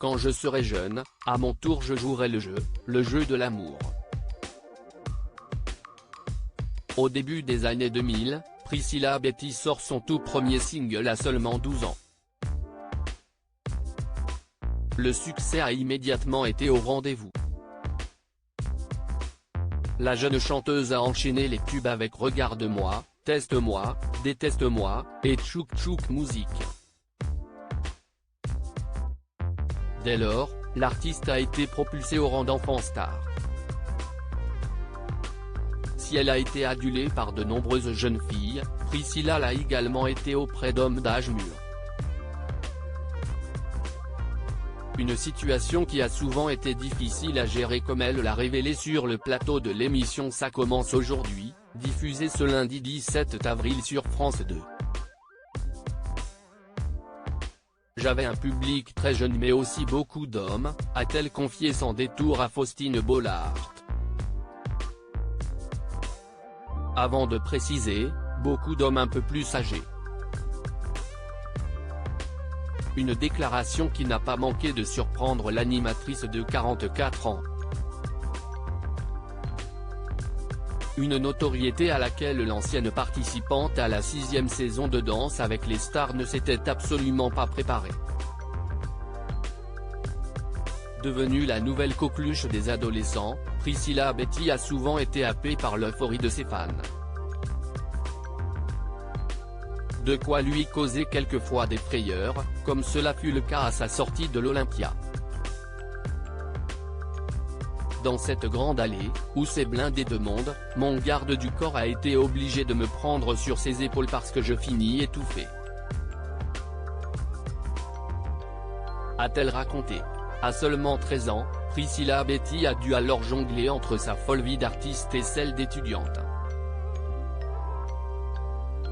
quand je serai jeune, à mon tour je jouerai le jeu de l'amour. Au début des années 2000, Priscilla Betty sort son tout premier single à seulement 12 ans. Le succès a immédiatement été au rendez-vous. La jeune chanteuse a enchaîné les tubes avec Regarde-moi, Teste-moi, Déteste-moi, et Tchouk Tchouk Musique. Dès lors, l'artiste a été propulsée au rang d'enfant star. Si elle a été adulée par de nombreuses jeunes filles, Priscilla l'a également été auprès d'hommes d'âge mûr. Une situation qui a souvent été difficile à gérer comme elle l'a révélé sur le plateau de l'émission Ça commence aujourd'hui, diffusée ce lundi 17 avril sur France 2. J'avais un public très jeune mais aussi beaucoup d'hommes, a-t-elle confié sans détour à Faustine Bollard. Avant de préciser, beaucoup d'hommes un peu plus âgés. Une déclaration qui n'a pas manqué de surprendre l'animatrice de 44 ans. Une notoriété à laquelle l'ancienne participante à la 6e saison de Danse avec les stars ne s'était absolument pas préparée. Devenue la nouvelle coqueluche des adolescents, Priscilla Betty a souvent été happée par l'euphorie de ses fans. De quoi lui causer quelquefois des frayeurs, comme cela fut le cas à sa sortie de l'Olympia. Dans cette grande allée, où c'est blindé de monde, mon garde du corps a été obligé de me prendre sur ses épaules parce que je finis étouffé. A-t-elle raconté. À seulement 13 ans, Priscilla Betty a dû alors jongler entre sa folle vie d'artiste et celle d'étudiante.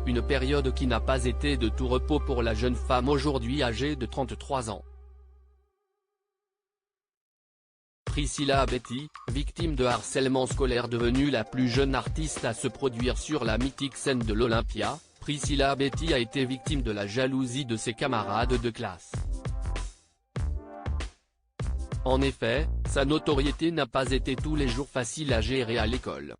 Une période qui n'a pas été de tout repos pour la jeune femme aujourd'hui âgée de 33 ans. Priscilla Betty, victime de harcèlement scolaire devenue la plus jeune artiste à se produire sur la mythique scène de l'Olympia, Priscilla Betty a été victime de la jalousie de ses camarades de classe. En effet, sa notoriété n'a pas été tous les jours facile à gérer à l'école.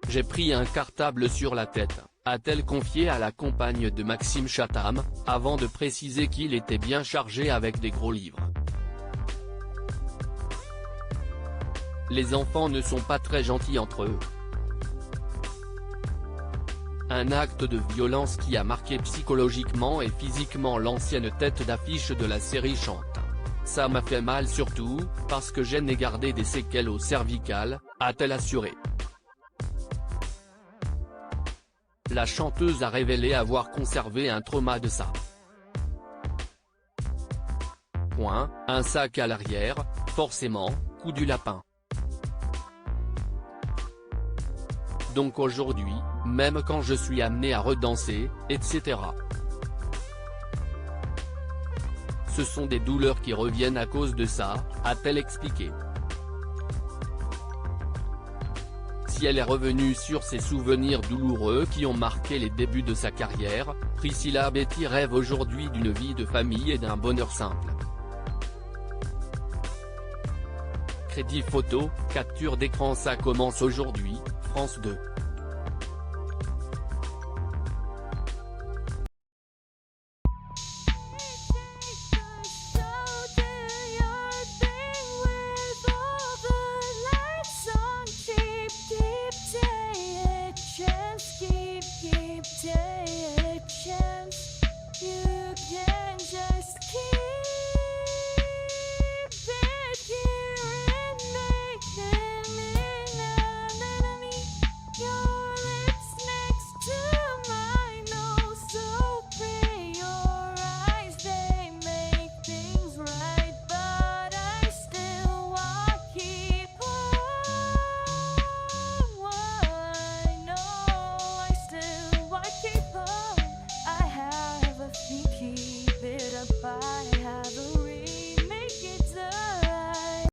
J'ai pris un cartable sur la tête, a-t-elle confié à la compagne de Maxime Chatham, avant de préciser qu'il était bien chargé avec des gros livres. Les enfants ne sont pas très gentils entre eux. Un acte de violence qui a marqué psychologiquement et physiquement l'ancienne tête d'affiche de la série Chante. Ça m'a fait mal surtout, parce que j'ai gardé des séquelles au cervical, a-t-elle assuré. La chanteuse a révélé avoir conservé un trauma de ça. Un sac à l'arrière, forcément, coup du lapin. Donc aujourd'hui, même quand je suis amené à redanser, etc. Ce sont des douleurs qui reviennent à cause de ça, a-t-elle expliqué. Si elle est revenue sur ses souvenirs douloureux qui ont marqué les débuts de sa carrière, Priscilla Betty rêve aujourd'hui d'une vie de famille et d'un bonheur simple. Crédit photo, capture d'écran. Ça commence aujourd'hui, France 2.